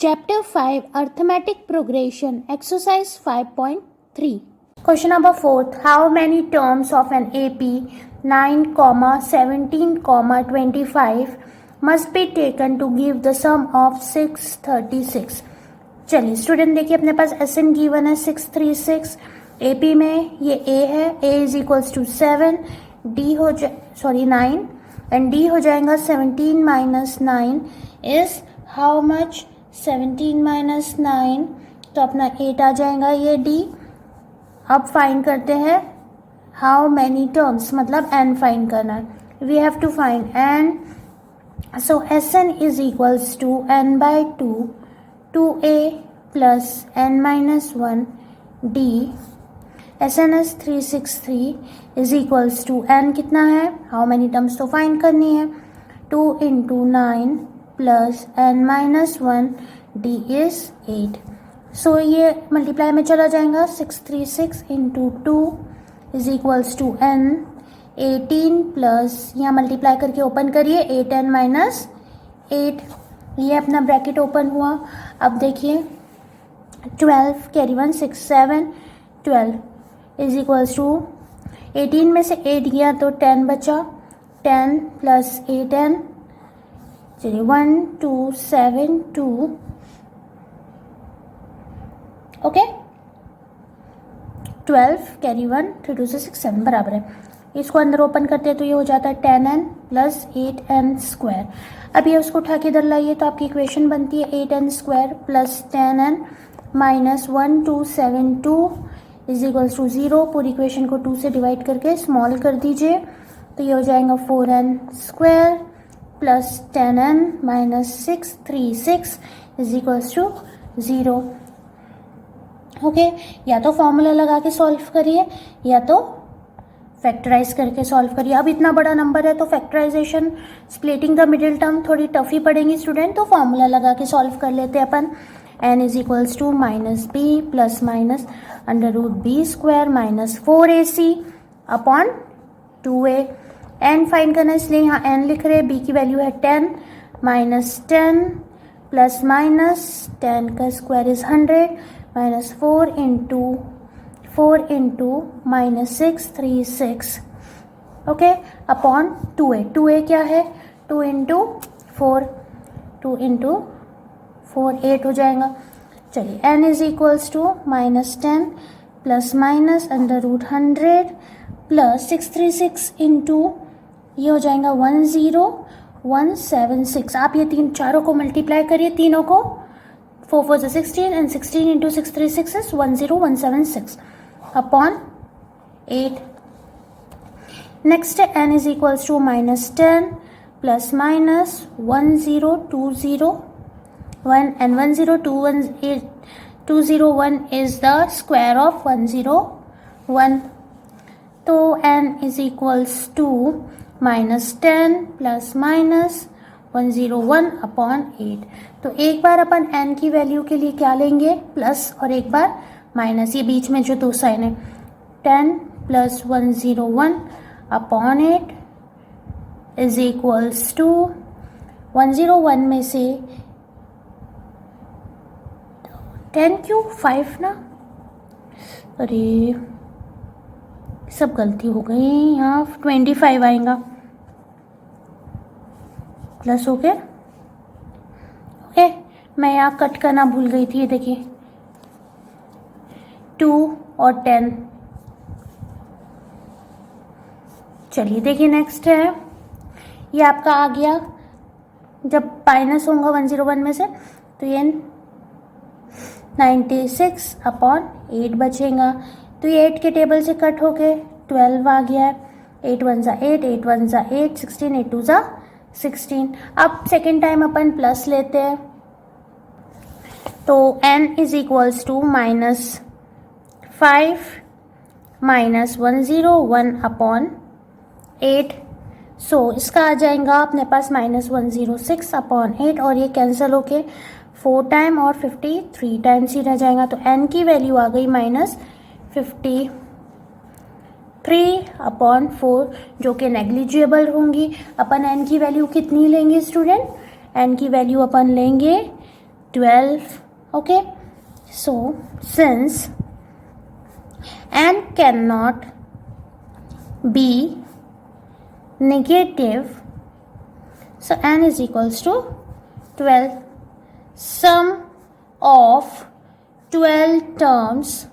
Chapter 5 Arithmetic Progression Exercise 5.3 Question number 4. How many terms of an AP 9, 17, 25 must be taken to give the sum of 636? चलिए student देखिए अपने पास SN given है 636, AP में ये A है, A is equals to 7, D हो जाए 9 and D हो जाएगा 17 minus 9 is how much 17 minus 9, तो अपना 8 आ जाएगा ये D. अब फाइंड करते हैं हाउ मैनी टर्म्स, मतलब n फाइंड करना है. We have to find n, so SN is equals to n by 2 2a plus n minus 1 d. SN is 363 is equals to n कितना है, हाउ मैनी टर्म्स तो find करनी है, 2 into 9 plus n minus 1 d is 8. So ये multiply में चला जाएगा, 636 into 2 is equals to n 18 plus यहाँ मल्टीप्लाई करके ओपन करिए 8n माइनस 8, ये अपना ब्रैकेट ओपन हुआ. अब देखिए 12 कैरी 1 6 7 12 इज इक्वल्स टू 18 में से 8 गया तो 10 बचा, 10 प्लस 8n, चलिए 1 2 7 2 ओके 12 कैरी 1 3 2 से 6 7 बराबर है. इसको अंदर ओपन करते हैं तो ये हो जाता है 10n प्लस 8n स्क्वायर. अब ये उसको उठा के इधर लाइए तो आपकी इक्वेशन बनती है 8n square plus 10n minus 1272 is equals to 0. पूरी इक्वेशन को 2 से डिवाइड करके स्मॉल कर दीजिए तो ये हो जाएगा 4n square plus 10n minus 636 is equals to 0. Okay, या तो फॉर्मूला लगा के सॉल्व करिए या तो फैक्टराइज करके सॉल्व करिए. अब इतना बड़ा नंबर है तो factorisation splitting the middle term थोड़ी टफ ही पड़ेगी स्टूडेंट, तो फॉर्मूला लगा के सॉल्व कर लेते हैं अपन. n is equals to minus b plus minus under root b square minus 4ac upon 2a. n find करना है इसलिए यहाँ n लिख रहे हैं, b की वैल्यू है 10 माइनस 10 प्लस माइनस 10 का square is 100 minus 4 into minus 636 okay upon 2a. 2a क्या है, 2 इंटू 4 8 हो जाएगा. चलिए n is equals to minus 10 plus minus under root 100 plus 636 into ये हो जाएगा 10176. आप ये चारों को मल्टीप्लाई करिए, तीनों को 4 4 से 16 and 16 into 636 is 10176 upon 8. Next n is equals to minus 10 plus minus 10201 and 201 is the square of 101. तो n is equals to minus 10 plus minus 101 upon 8. तो एक बार अपन n की वैल्यू के लिए क्या लेंगे, प्लस, और एक बार माइनस, ये बीच में जो दो साइन है. 10 plus 101 upon 8 is equals to 101 में से 10 क्यों 5 ना, अरे सब गलती हो गई, यहाँ 25 आएगा प्लस हो गया. ओके, मैं यहाँ कट करना भूल गई थी, ये देखिए 2 और 10. चलिए देखिए नेक्स्ट है, ये आपका आ गया, जब माइनस होगा 101 में से तो ये 96 अपॉन 8 बचेगा. तो ये 8 के टेबल से कट होके 12 आ गया है. 8 1 ज़ा 8 8 1 ज़ा 8 16 8 2 ज़ा 16. अब सेकेंड टाइम अपन प्लस लेते हैं तो n is equals to minus 5 minus 101 upon 8. So इसका आ जाएगा अपने पास माइनस 106 अपॉन 8 और ये कैंसिल होके 4 टाइम और 53 टाइम्स ही रह जाएगा. तो n की वैल्यू आ गई माइनस 53 अपॉन 4 जो कि नेग्लिजिबल होंगी. अपन n की वैल्यू कितनी लेंगे स्टूडेंट, n की वैल्यू अपन लेंगे 12. Okay, so since n cannot be negative, so n is equals to 12. Sum of 12 terms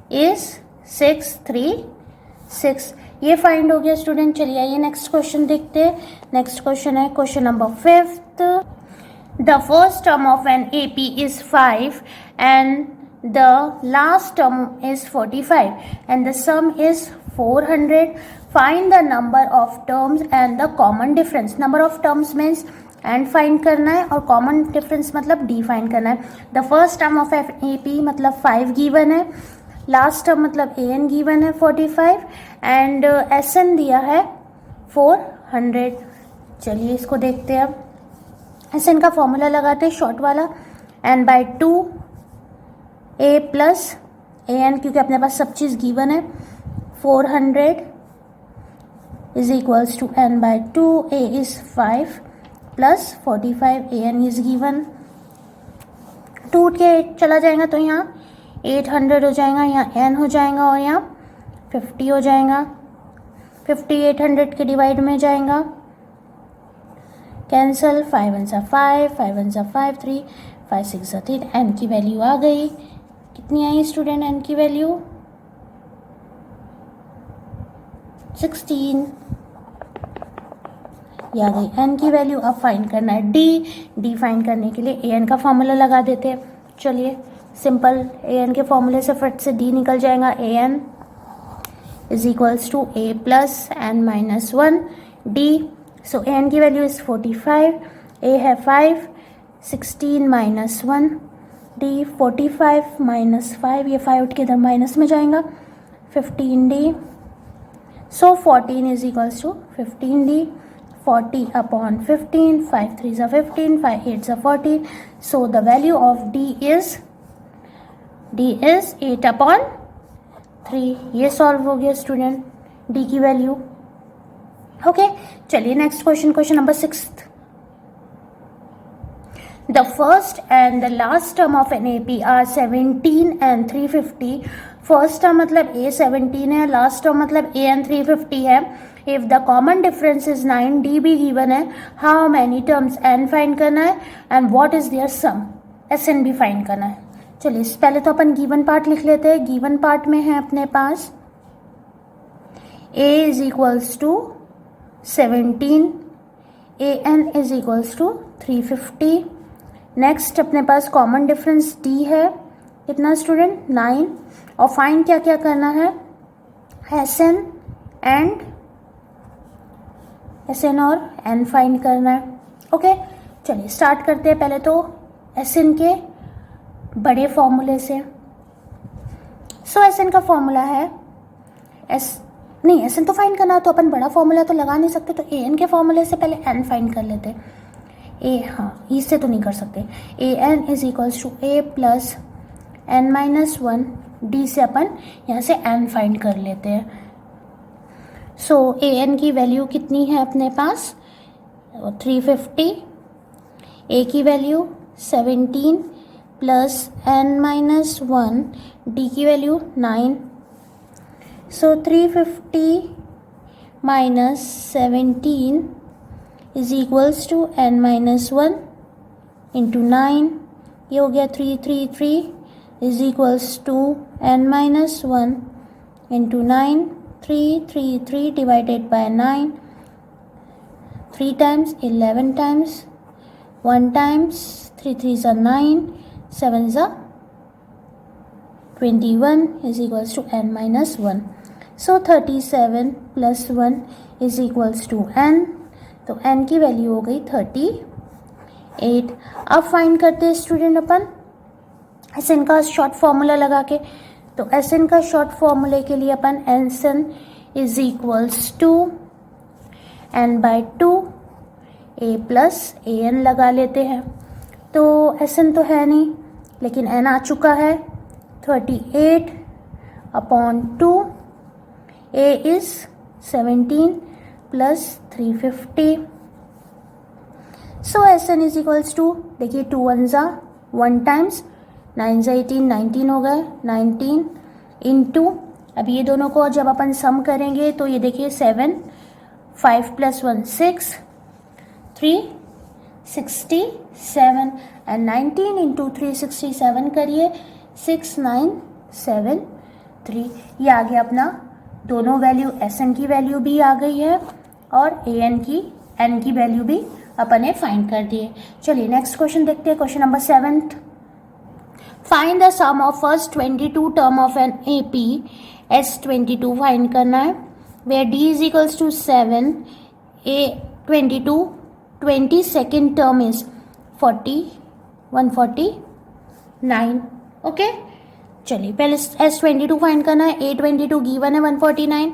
is 636. ये फाइंड हो गया स्टूडेंट. चलिए आइए नेक्स्ट क्वेश्चन देखते हैं. नेक्स्ट क्वेश्चन है question number 5. The first term of N AP is 5 and the last term is 45 and the sum is 400. Find the number of terms and the common difference. Number of terms means and find करना है और common difference मतलब D find करना है. The first term of AP मतलब 5 given है, last term मतलब AN given है 45 एंड SN दिया है 400. चलिए इसको देखते हैं. अब SN का फॉर्मूला लगाते हैं शॉर्ट वाला, n/2 A प्लस AN, क्योंकि अपने पास सब चीज़ गिवन है. 400 is equals to n/2 A is 5 plus 45 AN is given. टूट के चला जाएगा तो यहाँ 800 हो जाएगा, यहाँ n हो जाएगा और यहाँ 50 हो जाएगा. 50 800 के डिवाइड में जाएगा, कैंसल. 5 1 5, 5 1 5, 3 5 6 3. n की वैल्यू आ गई. कितनी आई स्टूडेंट n की वैल्यू? 16. ये आ गई n की वैल्यू. अब फाइंड करना है डी फाइंड करने के लिए AN का फॉर्मूला लगा देते हैं. चलिए सिंपल AN के फॉर्मूले से फट से D निकल जाएगा. AN is equals to A plus n-1 D. So AN की वैल्यू इज 45, A है 5, 16 - 1 D. 45 - 5, ये 5 उठ के इधर माइनस में जाएगा, 15D. So 14 is equals to 15D. 40 upon 15, 5 3s are 15, 5 8s are 14. So the value of D is 8 upon 3. ये solve हो गया स्टूडेंट D की वैल्यू. ओके, चलिए next question number 6. The first and the last term of an AP are 17 and 350. First term मतलब A 17 है, last term मतलब AN 350 है. If the common difference is 9, D भी given है. How many terms N find करना है and what is their sum, SN भी find करना है. चलिए पहले तो अपन गिवन पार्ट लिख लेते हैं. गिवन पार्ट में है अपने पास A is equals to 17, AN is equals to 350. Next अपने पास कॉमन डिफरेंस D है, कितना स्टूडेंट? 9. और फाइंड क्या क्या करना है? SN और N फाइंड करना है. ओके, चलिए स्टार्ट करते हैं. पहले तो SN के बड़े फॉर्मूले से. सो SN का फॉर्मूला है SN तो फाइंड करना है तो अपन बड़ा फॉर्मूला तो लगा नहीं सकते, तो AN के फॉर्मूले से पहले N फाइंड कर लेते. इससे तो नहीं कर सकते. AN is equals to A plus n-1 D से अपन यहाँ से N फाइंड कर लेते हैं. सो AN की वैल्यू कितनी है अपने पास? 350. A की वैल्यू 17 प्लस n-1 D की value 9. So 350 minus 17 is equals to n-1 into 9. ये हो गया 333 is equals to n-1 into 9. 333 divided by 9. 3 times 11 times 1 times 3 3s are 9, 7s are 21 is equals to n-1. So 37 plus 1 is equals to n. तो n की value हो गई 38. अब find करते हैं स्टूडेंट अपन SN का शॉर्ट फॉर्मूला लगा के. तो SN का शॉर्ट फॉर्मूले के लिए अपन SN is equals to n/2 A plus AN लगा लेते हैं. तो SN तो है नहीं, लेकिन N आ चुका है. 38 upon 2. A is 17 plus 350. So S N is equals to, देखिए 2 1 ज़ा 1 टाइम्स, 9 ज़ा 18, 19 हो गए, 19 इंटू, अब ये दोनों को जब अपन सम करेंगे तो ये देखिए 7, 5 + 1 6, 3 67 एंड 19 इंटू 367 करिए, 6973। ये आ गया अपना दोनों वैल्यू, एस एन की वैल्यू भी आ गई है और ए एन की वैल्यू भी अपन ने फाइंड कर दिए। चलिए नेक्स्ट क्वेश्चन देखते हैं, question number 7th। Find the sum of first 22 term of N AP S22 find करना है, where D is equals to 7, A22 22nd term is 149। Okay, चलिए पहले S22 फाइंड करना है, A22 गिवन है 149,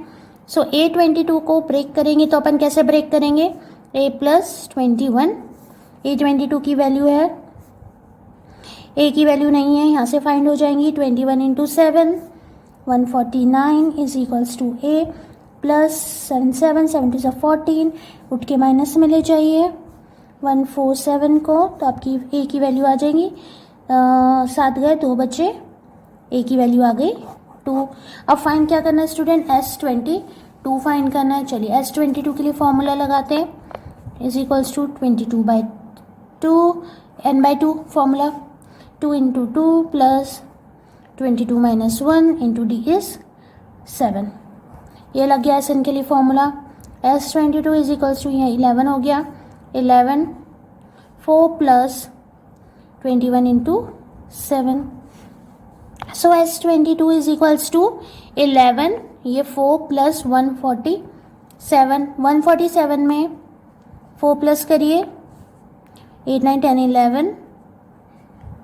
सो A22 को ब्रेक करेंगे तो अपन कैसे ब्रेक करेंगे, A + 21, A22 की वैल्यू है, A की वैल्यू नहीं है, यहाँ से फाइंड हो जाएंगी, 21 into 7 149 is equals to A + 7 7 7 2 14, उठ के माइनस में ले जाइए 147 को, तो आपकी A की वैल्यू आ जाएगी 7 गए 2 बचे, A की वैल्यू आ गई 2। अब फाइंड क्या करना है स्टूडेंट, S22 फाइंड करना है। चलिए S22 के लिए फॉर्मूला लगाते हैं, is equals to 22/2 n/2 formula, 2 into 2 plus 22 - 1 into D is 7। ये लग गया एस एन के लिए formula. S22 is equals to, यहाँ 11 हो गया, 11 4 plus 21 into 7, so S22 is equals to 11, ये 4 प्लस 147, 147 में 4 प्लस करिए, 8 9 10 11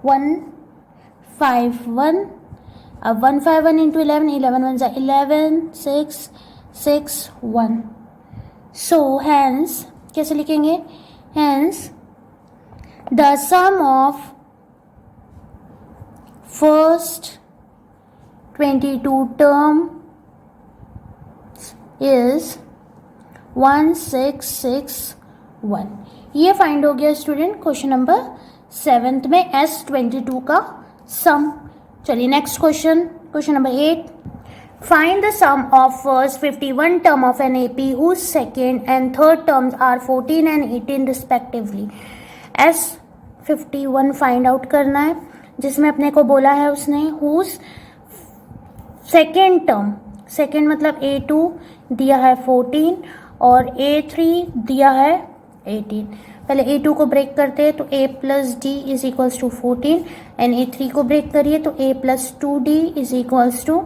151, अब 151 इंटू 11, 11 1 ज़ा 11 6 6 1, सो हैंस कैसे लिखेंगे, hence the sum of first 22 term is 1661। ये फाइंड हो गया स्टूडेंट क्वेश्चन नंबर 7th में S22 का सम। चलिए next question, question number 8। Find the sum of first 51 term of N AP whose second and third terms are 14 and 18 respectively। S51 find out करना है, जिसमें अपने को बोला है उसने whose सेकेंड टर्म, सेकेंड मतलब A2 दिया है 14 और A3 दिया है 18। पहले A2 को ब्रेक करते हैं तो A + D is equals to 14 and A3 को ब्रेक करिए तो A + 2D is equals to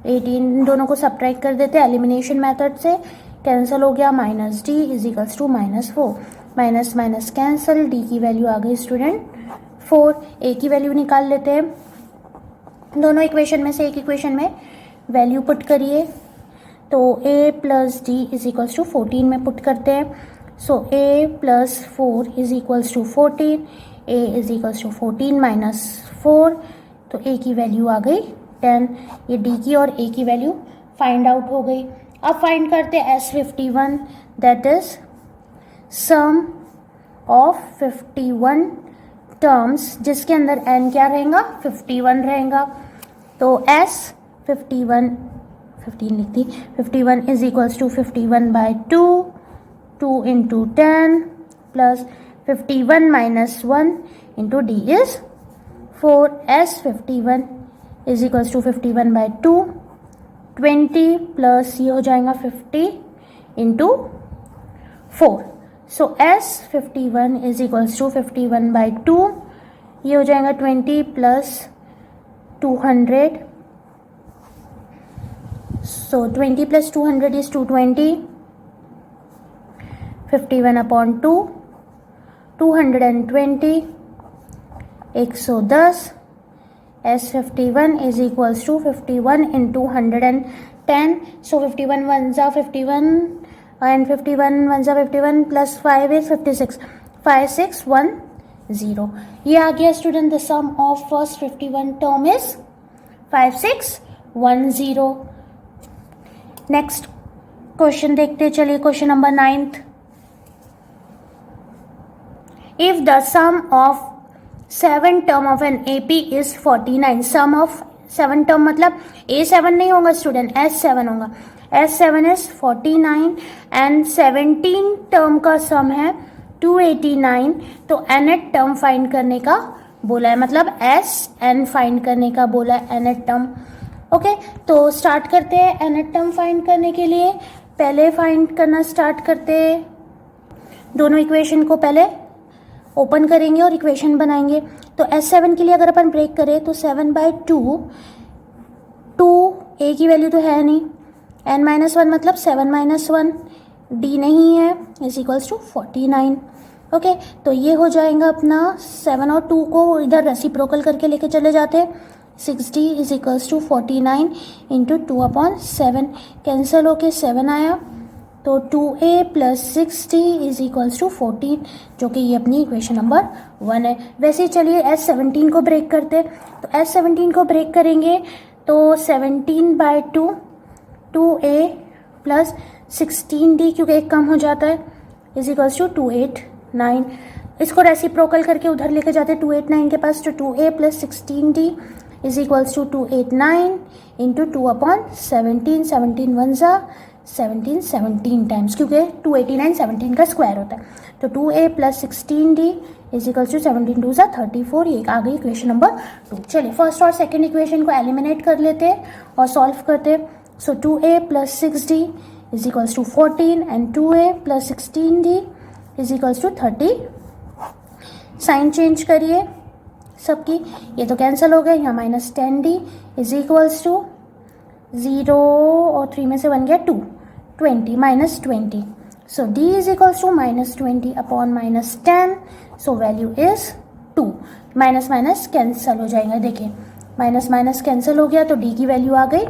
18। दोनों को सब्ट्रैक्ट कर देते हैं एलिमिनेशन मेथड से, कैंसिल हो गया, -D is equals to -4, minus minus cancel, D की वैल्यू आ गई स्टूडेंट 4। A की वैल्यू निकाल लेते हैं, दोनों इक्वेशन में से एक इक्वेशन में वैल्यू पुट करिए, तो A + D is equals to 14 में पुट करते हैं, so A + 4 is equals to 14, A is equals to 14 - 4, तो A की वैल्यू आ गई 10। ये D की और A की वैल्यू फाइंड आउट हो गई। अब फाइंड करते हैं S51, that is sum of 51 terms, जिसके अंदर n क्या रहेगा, 51 रहेगा, तो S51 15 लिखती, 51 is equals to 51/2, 2 into 10 plus 51 - 1 into D is 4। S51 is equals to 51/2, 20 plus ये हो जाएगा 50 into 4, so S51 is equals to 51/2, ये हो जाएगा 20 plus 200, so 20 plus 200 is 220, 51/2, 220, 110, S51 is equals to 51 into 110, so 51 1 ज़ा 51 and 51 1 ज़ा 51 plus 5 is 56, 5610। ये आ गया student, the sum of first 51 term is 5610। Next question देखते हैं, चलिए question number 9th। If the sum of 7 term of N AP is 49, sum of 7 term मतलब A7 नहीं होगा स्टूडेंट, S7 होगा, S7 इज 49 एंड 17 टर्म का सम है 289, तो nth टर्म फाइंड करने का बोला है, मतलब SN फाइंड करने का बोला है, nth टर्म। ओके, तो स्टार्ट करते हैं nth टर्म फाइंड करने के लिए। पहले फाइंड करना स्टार्ट करते हैं, दोनों इक्वेशन को पहले ओपन करेंगे और इक्वेशन बनाएंगे। तो S7 के लिए अगर अपन ब्रेक करें तो 7/2, 2 A की वैल्यू तो है नहीं, n-1 मतलब 7-1, D नहीं है, इज इक्वल्स टू 49। ओके, तो ये हो जाएगा अपना 7 और 2 को इधर रेसिप्रोकल करके लेके चले जाते हैं, 6D is equals to 49 into 2/7, cancel होके 7 आया, तो 2A plus 6D is equals to 14, जो कि ये अपनी इक्वेशन नंबर 1 है। वैसे ही चलिए S17 को ब्रेक करते हैं, तो S17 को ब्रेक करेंगे तो 17/2, 2A प्लस 16D, क्योंकि एक कम हो जाता है, इज इक्वल्स टू 289। इसको रेसिप्रोकल करके उधर लेके जाते हैं 289 के पास, तो 2A plus 16D is equals to 289 into 2/17, 17 1 ज़ा 17, 17 टाइम्स, क्योंकि 289 17 का स्क्वायर होता है, तो 2A plus 16D is equals to 17 2 ज़ा 34, ये आ गई इक्वेशन नंबर 2। चलिए फर्स्ट और सेकेंड इक्वेशन को एलिमिनेट कर लेते हैं और सॉल्व करते हैं। So 2A plus 6D is equals to 14 and 2A plus 16D is equals to 30। Sign change करिए सबकी, ये तो कैंसिल हो गए, यहाँ minus 10D is equals to 0 और 3 में से बन गया 2, 20 minus 20, so D is equals to minus 20 upon minus 10, so value is 2। Minus minus cancel हो जाएगा, देखिए माइनस माइनस कैंसिल हो गया, तो D की वैल्यू आ गई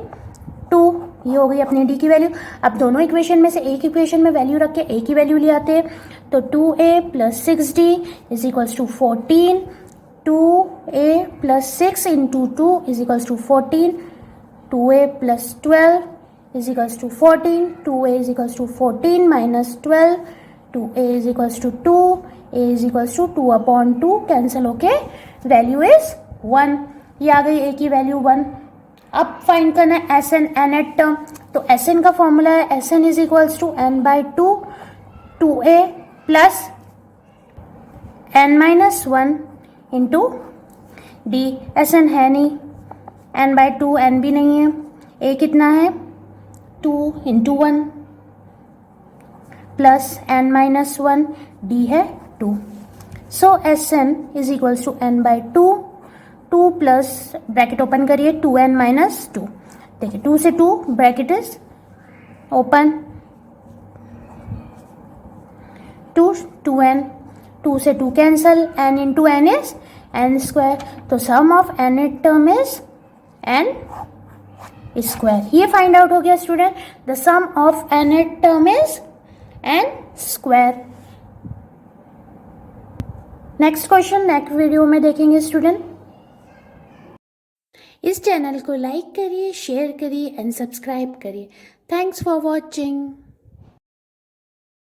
2, ये हो गई अपनी D की वैल्यू। अब दोनों इक्वेशन में से एक इक्वेशन में वैल्यू रख के A की वैल्यू ले आते हैं, तो 2A plus 6D is equals to 14, 2A plus 6 into 2 is equals to 14, 2A plus 12 is equals to 14, 2A is equals to 14 minus 12, 2A is equals to 2, A is equals to 2/2, cancel होके value is 1, ये आ गई A की value 1। अब find करना है SN, nth term, तो SN का formula है SN is equals to n/2, 2A plus n-1 into D, SN है नहीं, n/2, n भी नहीं है, A कितना है 2 इंटू 1 प्लस n-1, D है 2, सो SN is equals to n/2, 2 plus bracket open करिए 2n-2, देखिए 2 से 2 ब्रैकेट इज ओपन, 2n, 2 से 2 cancel, n into n is n square, तो sum of nth term is n square. ये find out हो गया student, the sum of nth term is n square. Next question next video में देखेंगे student. इस channel को like करिए, share करिए एंड सब्सक्राइब करिए। Thanks for watching.